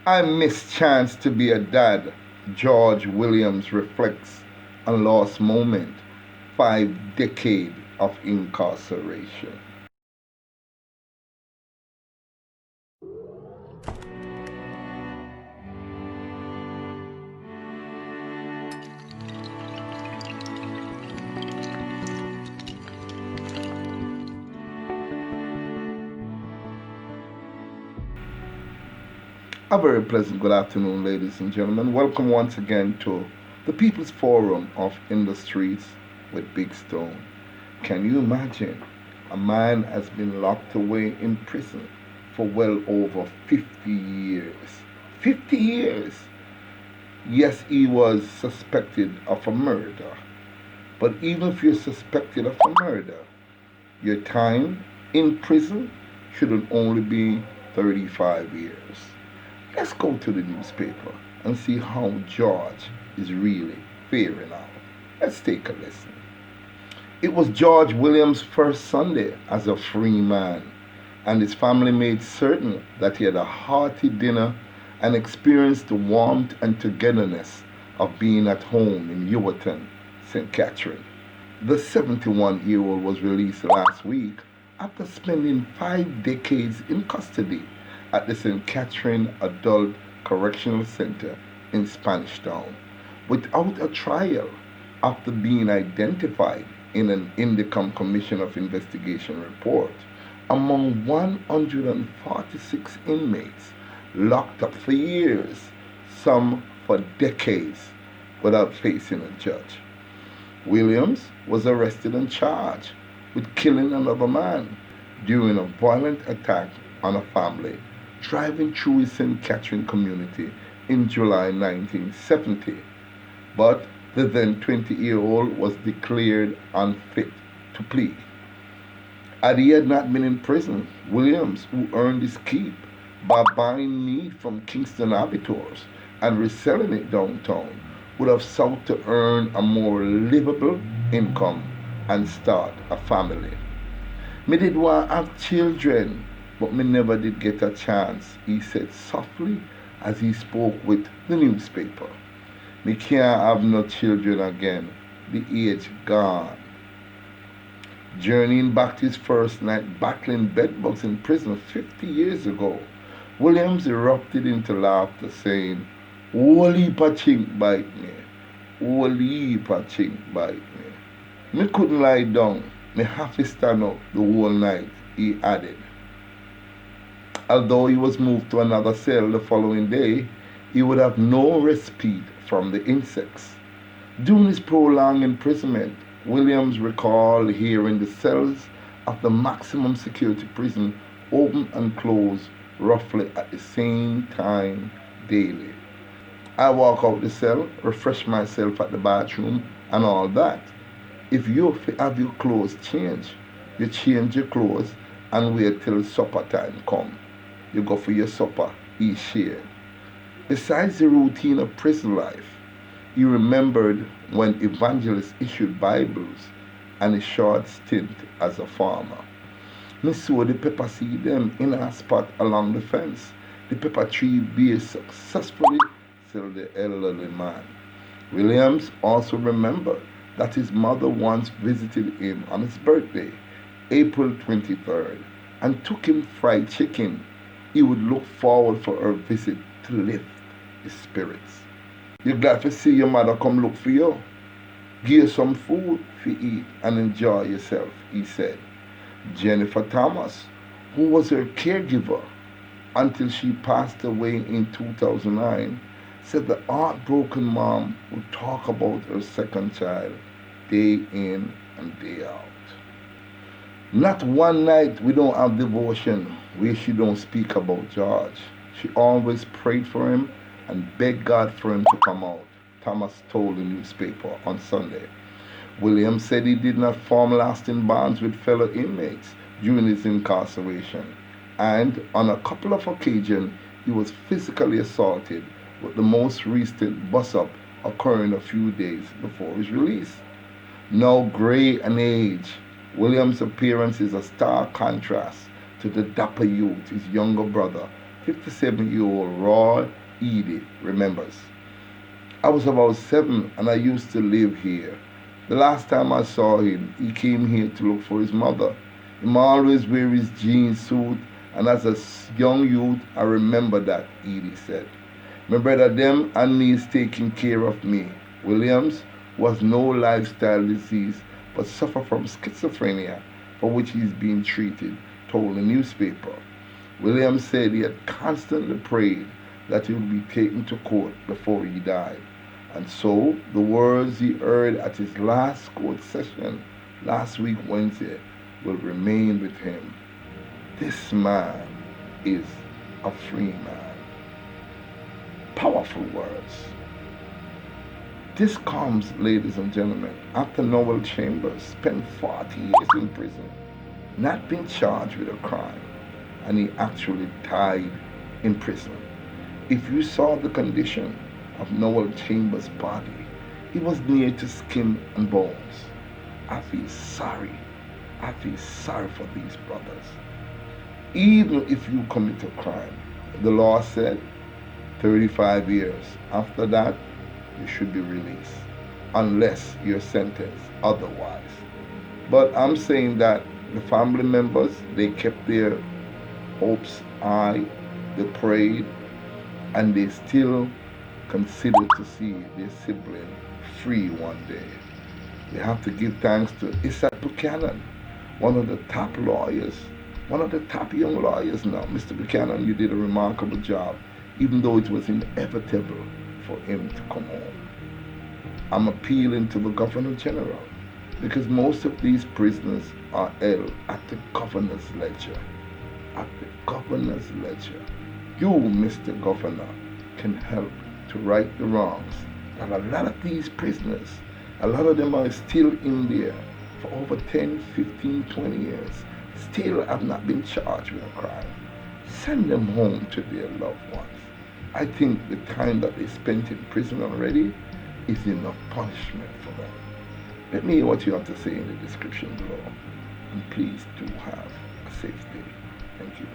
I mischance to be a dad. George Williams reflects on lost moment, 5 decades of incarceration. A very pleasant good afternoon, ladies and gentlemen. Welcome once again to the People's Forum of Industries with Big Stone. Can you imagine? A man has been locked away in prison for well over 50 years. 50 years! Yes, he was suspected of a murder. But even if you're suspected of a murder, your time in prison shouldn't only be 35 years. Let's go to the newspaper and see how George is really faring out. Let's take a listen. It was George Williams' first Sunday as a free man, and his family made certain that he had a hearty dinner and experienced the warmth and togetherness of being at home in Ewarton, St. Catherine. The 71-year-old was released last week after spending 5 decades in custody at the St. Catherine Adult Correctional Center in Spanish Town without a trial after being identified in an Indicom Commission of Investigation report among 146 inmates locked up for years, some for decades, without facing a judge. Williams was arrested and charged with killing another man during a violent attack on a family driving through his St. Catherine community in July 1970. But the then 20-year-old was declared unfit to plead. Had he had not been in prison, Williams, who earned his keep by buying meat from Kingston abattoirs and reselling it downtown, would have sought to earn a more livable income and start a family. Me did want to have children, but me never did get a chance, he said softly as he spoke with the newspaper. Me can't have no children again, the age gone. Journeying back to his first night battling bedbugs in prison 50 years ago, Williams erupted into laughter, saying, "Whole heap of chink bite me, whole heap of chink bite me." Me couldn't lie down, me have to stand up the whole night, he added. Although he was moved to another cell the following day, he would have no respite from the insects. During his prolonged imprisonment, Williams recalled hearing the cells of the maximum security prison open and close roughly at the same time daily. I walk out the cell, refresh myself at the bathroom, and all that. If you have your clothes changed, you change your clothes and wait till supper time come. You go for your supper, eat share. Besides the routine of prison life, he remembered when evangelists issued Bibles and a short stint as a farmer. Me sow the pepper seed them in a spot along the fence. The pepper tree bears successfully, said the elderly man. Williams also remembered that his mother once visited him on his birthday, April 23rd, and took him fried chicken. He would look forward for her visit to lift his spirits. You're glad to see your mother come look for you. Give you some food to eat and enjoy yourself, he said. Jennifer Thomas, who was her caregiver until she passed away in 2009, said the heartbroken mom would talk about her second child day in and day out. Not one night we don't have devotion where she don't speak about George. She always prayed for him and begged God for him to come out, Thomas told the newspaper on Sunday. Williams said he did not form lasting bonds with fellow inmates during his incarceration, and on a couple of occasions he was physically assaulted, with the most recent bust-up occurring a few days before his release. Now gray in age, Williams' appearance is a stark contrast to the dapper youth his younger brother 57-year-old Roy Edie remembers. I was about 7 and I used to live here. The last time I saw him, he came here to look for his mother. He always wear his jean suit, and as a young youth, I remember that, Edie said. My brother them and me is taking care of me. Williams was no lifestyle disease, but suffered from schizophrenia, for which he is being treated, told the newspaper. Williams said he had constantly prayed that he would be taken to court before he died. And so, the words he heard at his last court session last week Wednesday will remain with him. This man is a free man. Powerful words. This comes, ladies and gentlemen, after Noel Chambers spent 40 years in prison, not being charged with a crime, and he actually died in prison. If you saw the condition of Noel Chambers' body, he was near to skin and bones. I feel sorry. I feel sorry for these brothers. Even if you commit a crime, the law said 35 years. After that, you should be released, unless you're sentenced otherwise. But I'm saying that the family members, they kept their hopes high, they prayed, and they still consider to see their sibling free one day. They have to give thanks to Isaac Buchanan, one of the top lawyers, one of the top young lawyers now. Mr. Buchanan, you did a remarkable job, even though it was inevitable for him to come home. I'm appealing to the Governor General, because most of these prisoners are held at the Governor's ledger. At the Governor's ledger. You, Mr. Governor, can help to right the wrongs. And a lot of these prisoners, a lot of them are still in there for over 10, 15, 20 years, still have not been charged with a crime. Send them home to their loved ones. I think the time that they spent in prison already is enough punishment for them. Let me hear what you have to say in the description below. And please do have a safe day. Thank you.